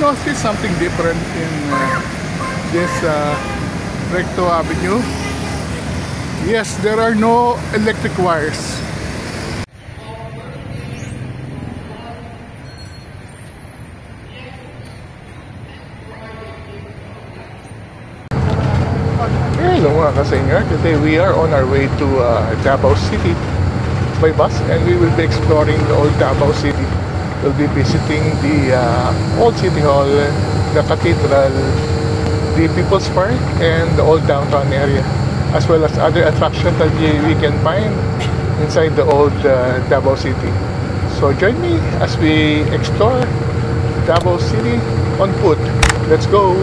noticed something different in this Recto Avenue. Yes, there are no electric wires. Hello mga kasenyor, today we are on our way to Davao City by bus, and we will be exploring the old Davao City. We'll be visiting the old City Hall, the Cathedral, the People's Park, and the old downtown area, as well as other attractions that we can find inside the old Davao City. So join me as we explore Davao City on foot. Let's go!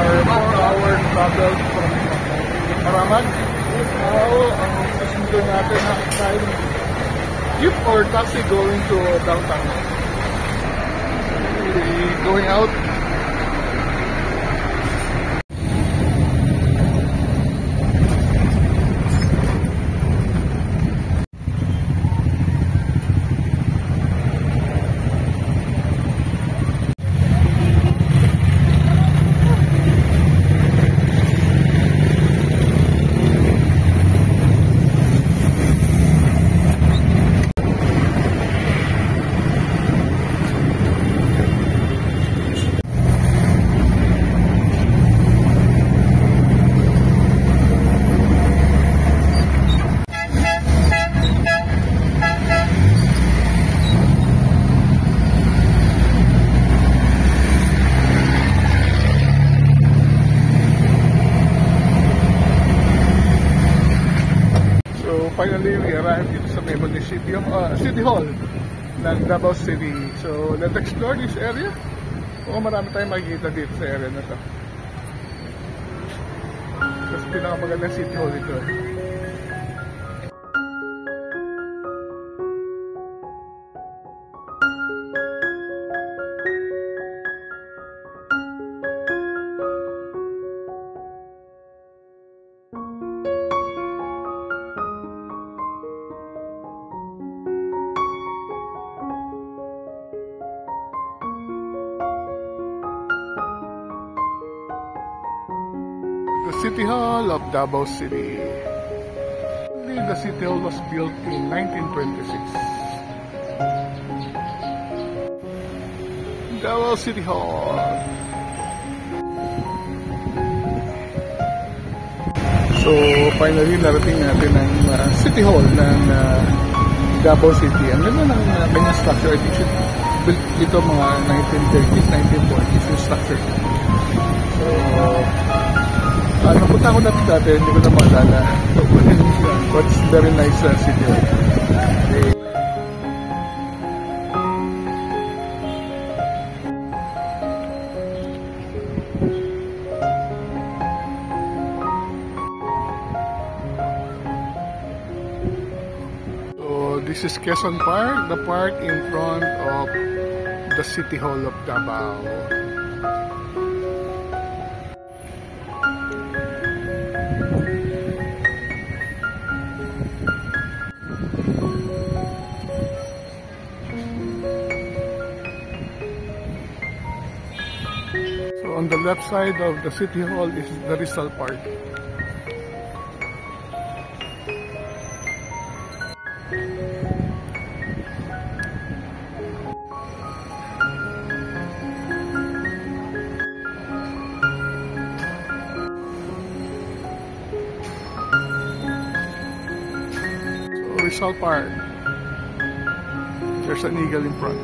our 4-hour travel from Maramag. Now, ang susunod natin na time, jeep or taxi going to downtown. We're going out. Finally, we arrived dito sa may munisipyo, City Hall ng Davao City. So, let's explore this area. Marami tayong makikita dito sa area na to. Kasi pinakamagandang City Hall ito. The City Hall of Davao City. The City Hall was built in 1926. Davao City Hall. So finally narating natin ang City Hall ng Davao City. Ang ganda ng kanyang structure. I think built dito mga 1930s, 1940s yung structure. So napunta ko natin dati, hindi ko na maalala. But it's very nice city. Okay. So this is Quezon Park, the park in front of the City Hall of Davao. On the left side of the City Hall is the Rizal Park. So Rizal Park. There's an eagle in front.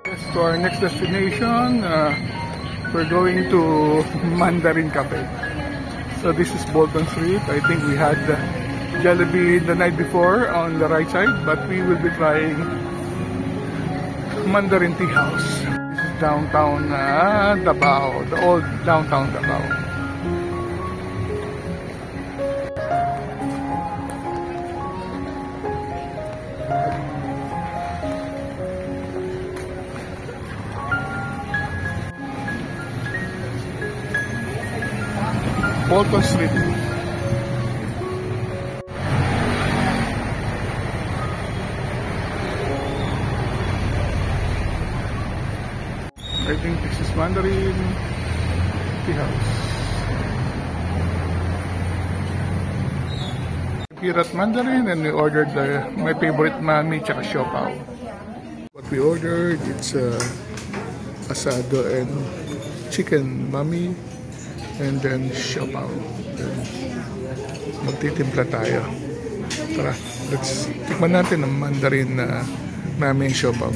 Yes, to our next destination, we're going to Mandarin Cafe. So this is Bolton Street. I think we had Jollibee the night before on the right side, but we will be trying Mandarin Tea House. This is downtown Davao, the old downtown Davao. Bolton Street. I think this is Mandarin Tea House. Here at Mandarin, and we ordered my favorite mami tsaka siopaw. What we ordered, it's asado and chicken mami, and then siopaw. Then magtitimpla tayo. Tara, let's tikman natin ang Mandarin mami and siopaw.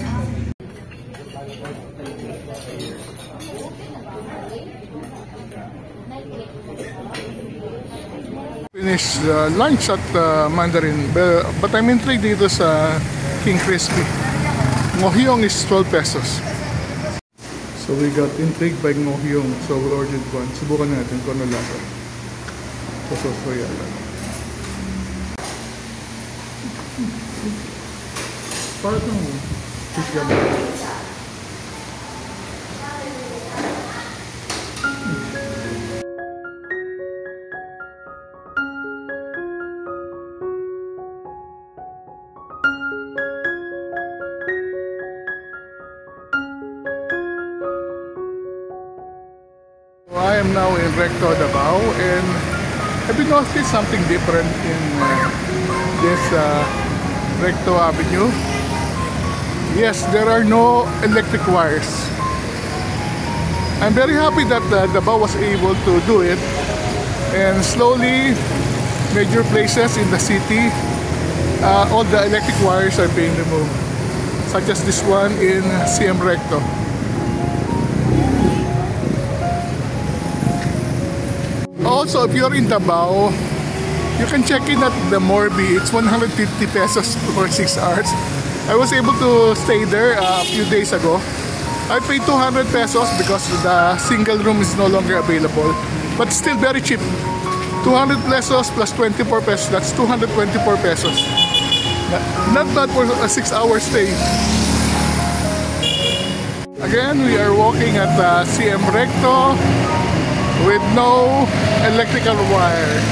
Finish lunch at Mandarin, but I'm intrigued dito sa King Crispy. Ngohyong is 12 pesos. So we got intrigued by ngohyong, so we ordered one. Subukan natin kung ano lasa. So yata. Parang chicken. I am now in Recto Davao, and I've been noticing something different in this Recto Avenue. Yes, there are no electric wires. I'm very happy that Davao was able to do it, and slowly major places in the city, all the electric wires are being removed, such as this one in CM Recto. Also, if you're in Davao, you can check in at the Morbi. It's 150 pesos for 6 hours. I was able to stay there a few days ago. I paid 200 pesos because the single room is no longer available, but still very cheap. 200 pesos plus 24 pesos, that's 224 pesos. Not bad for a 6-hour stay. Again, we are walking at CM Recto with no electrical wire.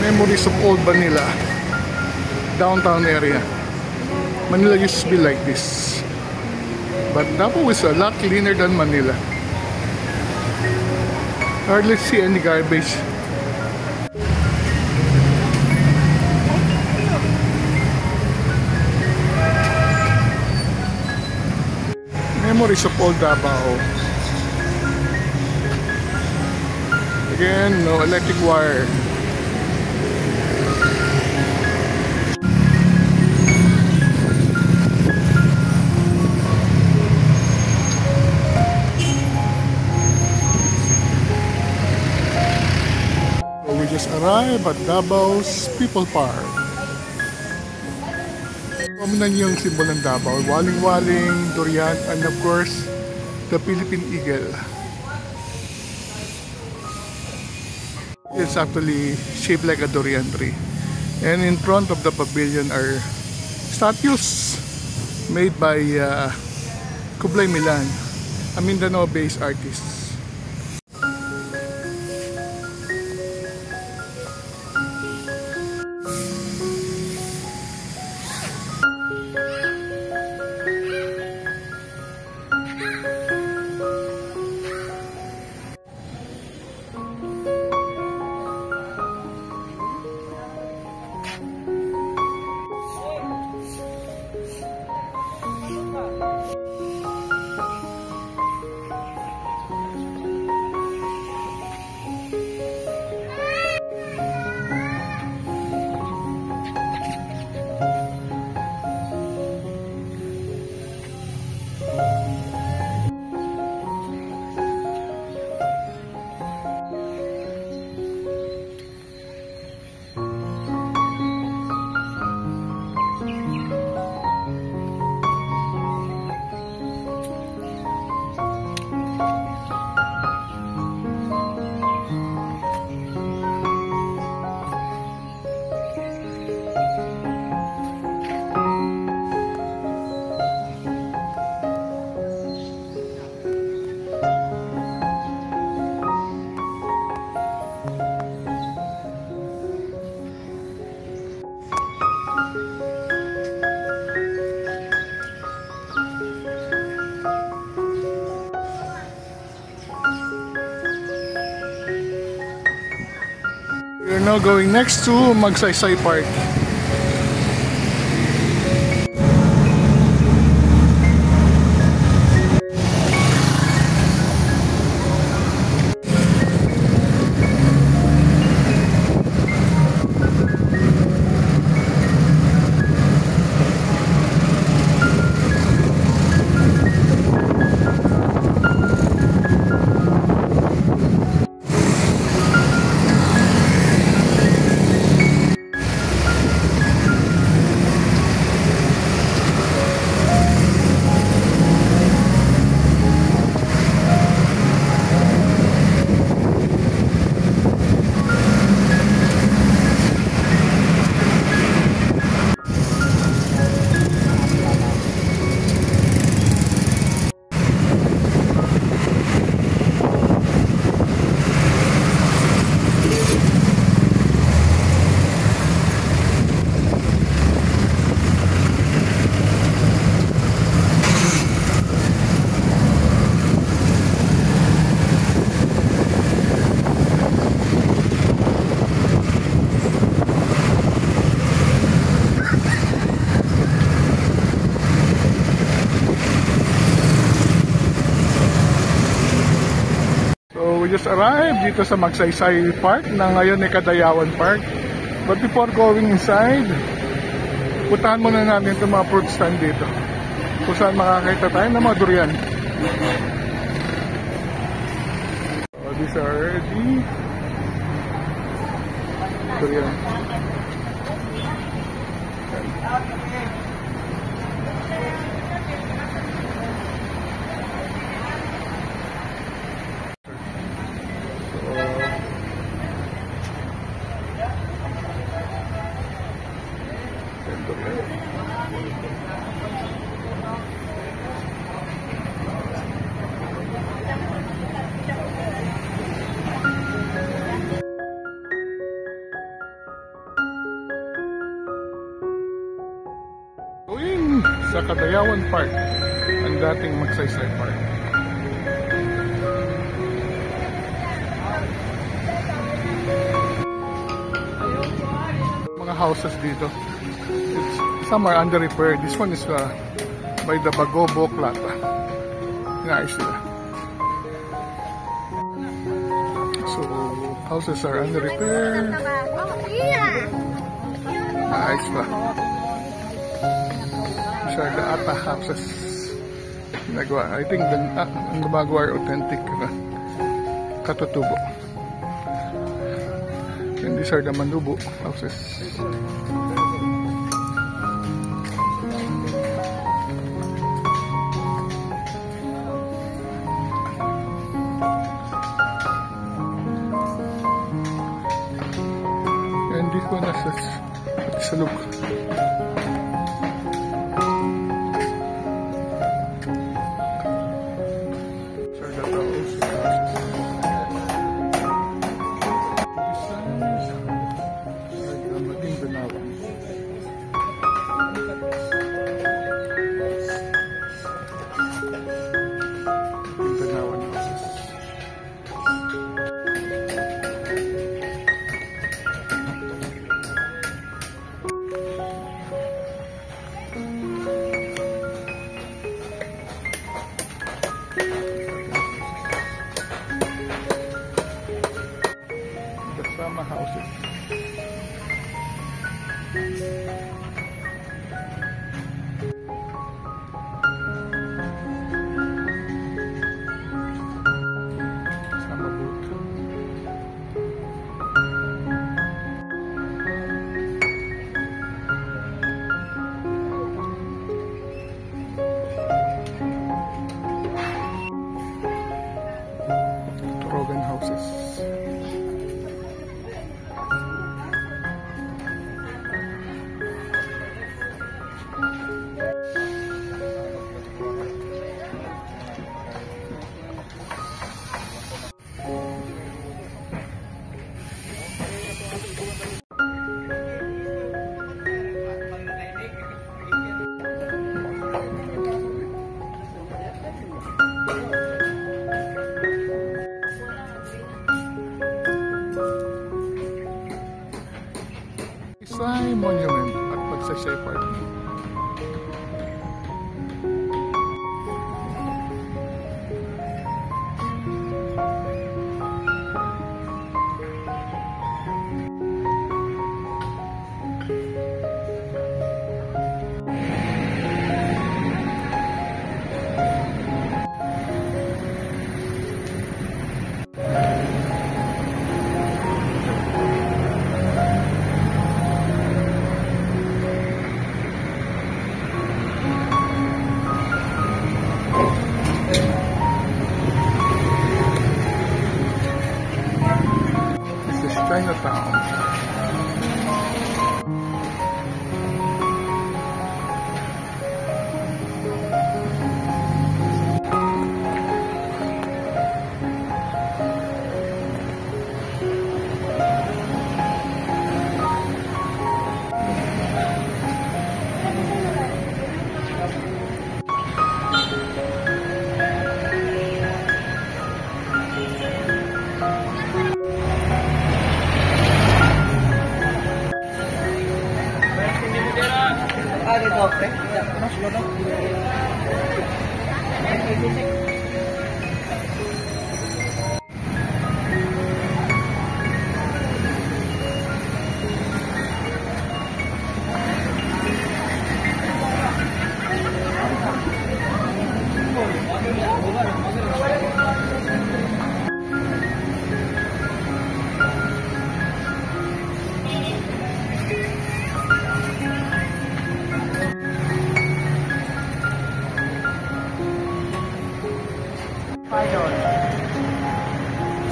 Memories of old Manila, downtown area. Manila used to be like this, but Davao is a lot cleaner than Manila. Hardly see any garbage. Memories of old Davao. Again, no electric wire. So we just arrived at Davao's People Park. Prominent yung symbol ng Davao, waling-waling, durian, and of course, the Philippine Eagle. It's actually shaped like a durian tree. And in front of the pavilion are statues made by Kublai Milan, a Mindanao-based artist. now going next to Magsaysay Park. We just arrived dito sa Magsaysay Park na ngayon ay Kadayawan Park. But before going inside, puntahan muna natin itong mga fruit stand dito kung saan makakita tayo ng mga durian. So these are the durian. Going sa Kadayawan Park, ang dating Magsaysay Park. Mga houses dito. Some are under repair. This one is by the Bagobo Plata. Nice sila. So, houses are under repair. Nice pa. These are the Ata houses. I think ang gumagawa are authentic katutubo. And these are the Manubo houses. And this one has a look. Chinatown.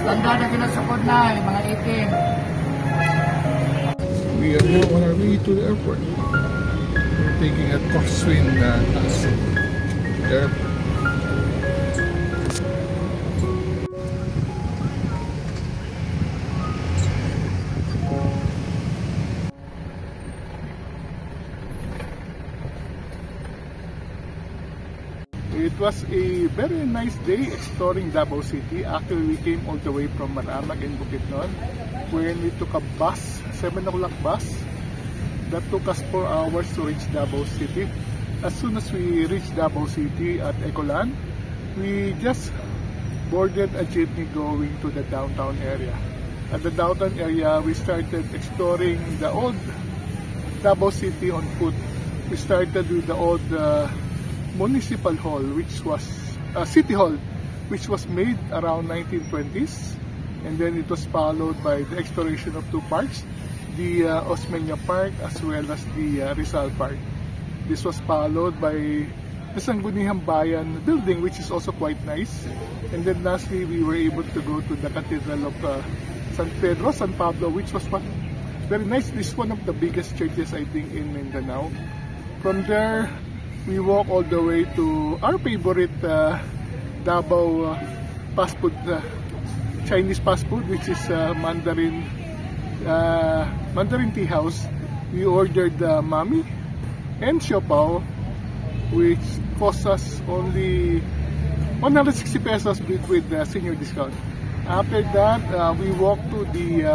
Tanda na kinasapod na, mga itim. We are now on our way to the airport. We're taking a crosswind taxi to the airport. It was a very nice day exploring Davao City. Actually, we came all the way from Maramag and Bukidnon, when we took a bus, 7 o'clock bus, that took us 4 hours to reach Davao City. As soon as we reached Davao City at Ecolan, we just boarded a jeepney going to the downtown area. At the downtown area, we started exploring the old Davao City on foot. We started with the old Municipal Hall, which was City Hall, which was made around 1920s, and then it was followed by the exploration of 2 parks, the Osmeña Park as well as the Rizal Park. This was followed by the Sangguniang Bayan building, which is also quite nice, and then lastly we were able to go to the Cathedral of San Pablo, which was very nice. This is one of the biggest churches, I think, in Mindanao. From there, we walk all the way to our favorite Davao fast food, Chinese fast food, which is Mandarin Tea House. We ordered mami and siopaw, which cost us only 160 pesos with the senior discount. After that, we walked to the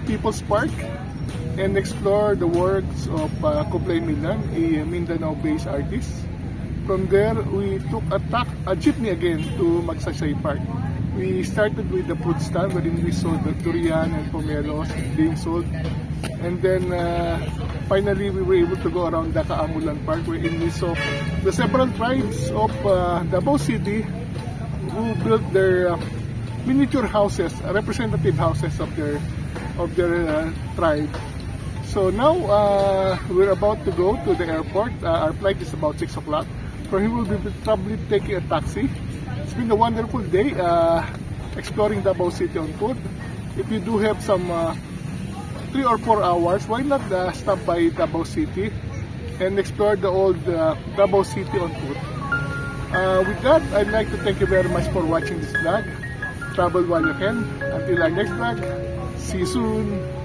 People's Park and explore the works of Kublai Milan, a Mindanao-based artist. From there, we took a jeepney again to Magsaysay Park. We started with the fruit stand wherein we saw the durian and pomelos being sold. And then finally, we were able to go around the Kaamulan Park wherein we saw the several tribes of Davao City who built their miniature houses, representative houses of their tribe. So now we're about to go to the airport. Our flight is about 6 o'clock. So we will be probably taking a taxi. It's been a wonderful day exploring Davao City on foot. If you do have some 3 or 4 hours, why not stop by Davao City and explore the old Davao City on foot. With that, I'd like to thank you very much for watching this vlog. Travel while you can. Until our next vlog, see you soon.